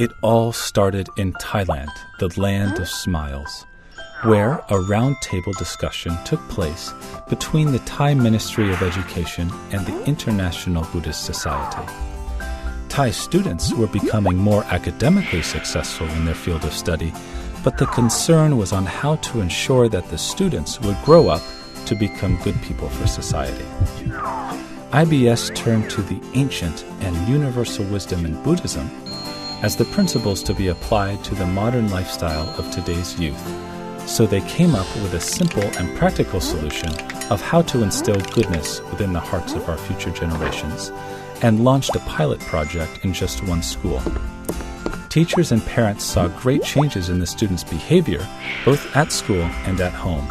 It all started in Thailand, the land of smiles, where a round-table discussion took place between the Thai Ministry of Education and the International Buddhist Society. Thai students were becoming more academically successful in their field of study, but the concern was on how to ensure that the students would grow up to become good people for society. IBS turned to the ancient and universal wisdom in Buddhism as the principles to be applied to the modern lifestyle of today's youth, so they came up with a simple and practical solution of how to instill goodness within the hearts of our future generations, and launched a pilot project in just one school. Teachers and parents saw great changes in the students' behavior, both at school and at home.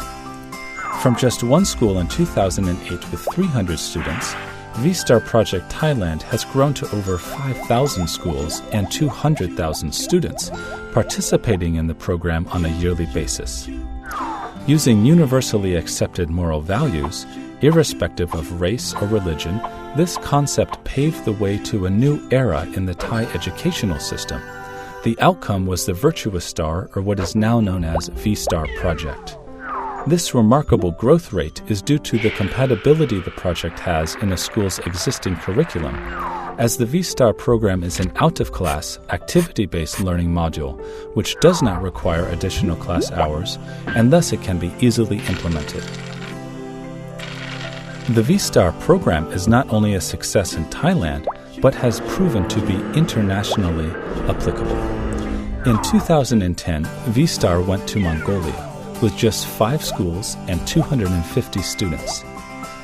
From just one school in 2008 with 300 students, V-Star Project Thailand has grown to over 5,000 schools and 200,000 students participating in the program on a yearly basis. Using universally accepted moral values, irrespective of race or religion, this concept paved the way to a new era in the Thai educational system. The outcome was the Virtuous Star, or what is now known as V-Star Project. This remarkable growth rate is due to the compatibility the project has in a school's existing curriculum, as the V-Star program is an out-of-class, activity-based learning module, which does not require additional class hours, and thus it can be easily implemented. The V-Star program is not only a success in Thailand, but has proven to be internationally applicable. In 2010, V-Star went to Mongolia with just 5 schools and 250 students.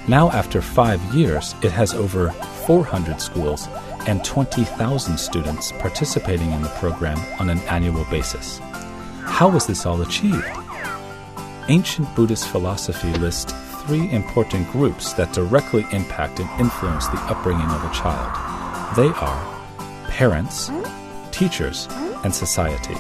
Now, after 5 years, it has over 400 schools and 20,000 students participating in the program on an annual basis. How was this all achieved? Ancient Buddhist philosophy lists 3 important groups that directly impact and influence the upbringing of a child. They are parents, teachers, and society.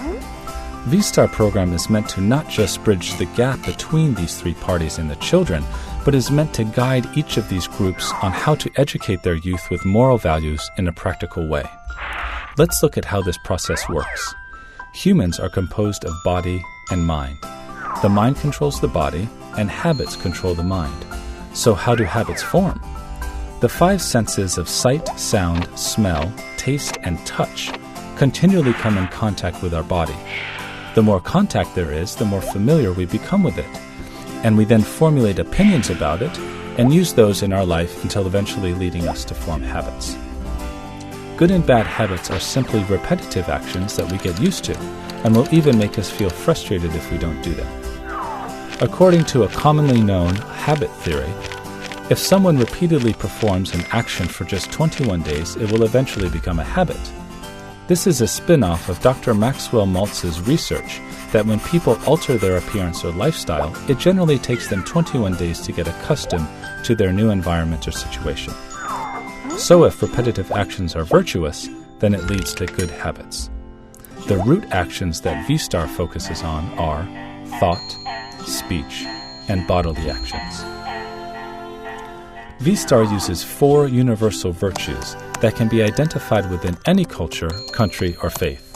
V-Star program is meant to not just bridge the gap between these 3 parties and the children, but is meant to guide each of these groups on how to educate their youth with moral values in a practical way. Let's look at how this process works. Humans are composed of body and mind. The mind controls the body, and habits control the mind. So how do habits form? The 5 senses of sight, sound, smell, taste, and touch continually come in contact with our body. The more contact there is, the more familiar we become with it, and we then formulate opinions about it and use those in our life until eventually leading us to form habits. Good and bad habits are simply repetitive actions that we get used to, and will even make us feel frustrated if we don't do them. According to a commonly known habit theory, if someone repeatedly performs an action for just 21 days, it will eventually become a habit. This is a spin-off of Dr. Maxwell Maltz's research that when people alter their appearance or lifestyle, it generally takes them 21 days to get accustomed to their new environment or situation. So if repetitive actions are virtuous, then it leads to good habits. The root actions that V-Star focuses on are thought, speech, and bodily actions. V-Star uses 4 universal virtues that can be identified within any culture, country, or faith.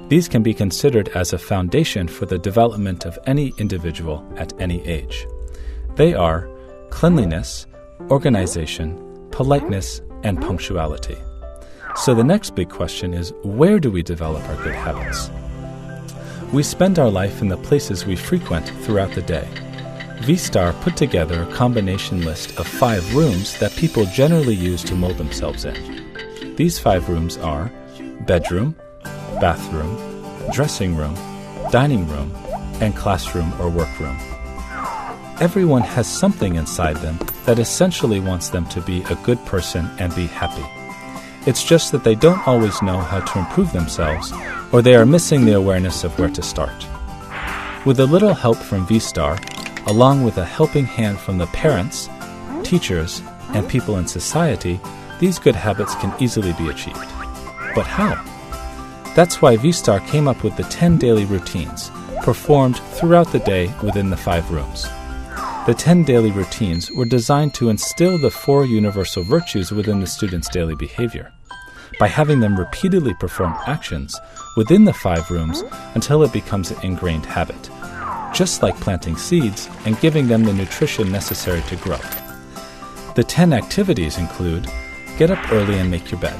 These can be considered as a foundation for the development of any individual at any age. They are cleanliness, organization, politeness, and punctuality. So the next big question is, where do we develop our good habits? We spend our life in the places we frequent throughout the day. V-Star put together a combination list of 5 rooms that people generally use to mold themselves in. These 5 rooms are bedroom, bathroom, dressing room, dining room, and classroom or workroom. Everyone has something inside them that essentially wants them to be a good person and be happy. It's just that they don't always know how to improve themselves, or they are missing the awareness of where to start. With a little help from V-Star, along with a helping hand from the parents, teachers, and people in society, these good habits can easily be achieved. But how? That's why V-Star came up with the 10 daily routines, performed throughout the day within the 5 rooms. The 10 daily routines were designed to instill the 4 universal virtues within the students' daily behavior. by having them repeatedly perform actions within the 5 rooms until it becomes an ingrained habit, just like planting seeds and giving them the nutrition necessary to grow. The 10 activities include: get up early and make your bed,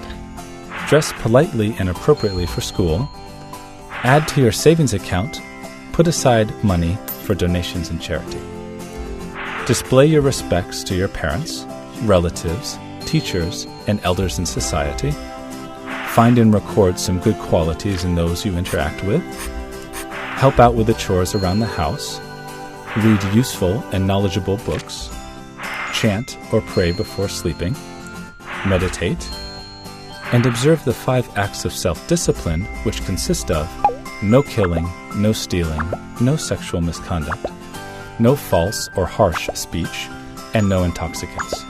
dress politely and appropriately for school, add to your savings account, put aside money for donations and charity, display your respects to your parents, relatives, teachers, and elders in society, find and record some good qualities in those you interact with, help out with the chores around the house, read useful and knowledgeable books, chant or pray before sleeping, meditate, and observe the 5 acts of self-discipline, which consist of no killing, no stealing, no sexual misconduct, no false or harsh speech, and no intoxicants.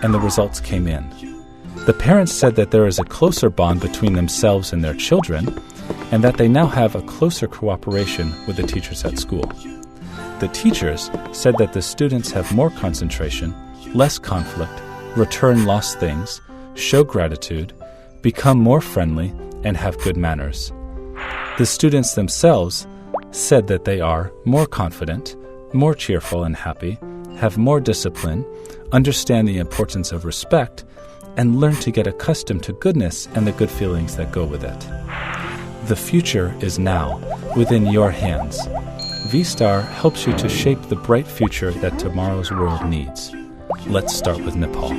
And the results came in. The parents said that there is a closer bond between themselves and their children, and that they now have a closer cooperation with the teachers at school. The teachers said that the students have more concentration, less conflict, return lost things, show gratitude, become more friendly, and have good manners. The students themselves said that they are more confident, more cheerful and happy, have more discipline, understand the importance of respect, and learn to get accustomed to goodness and the good feelings that go with it. The future is now, within your hands. V-Star helps you to shape the bright future that tomorrow's world needs. Let's start with Nepal.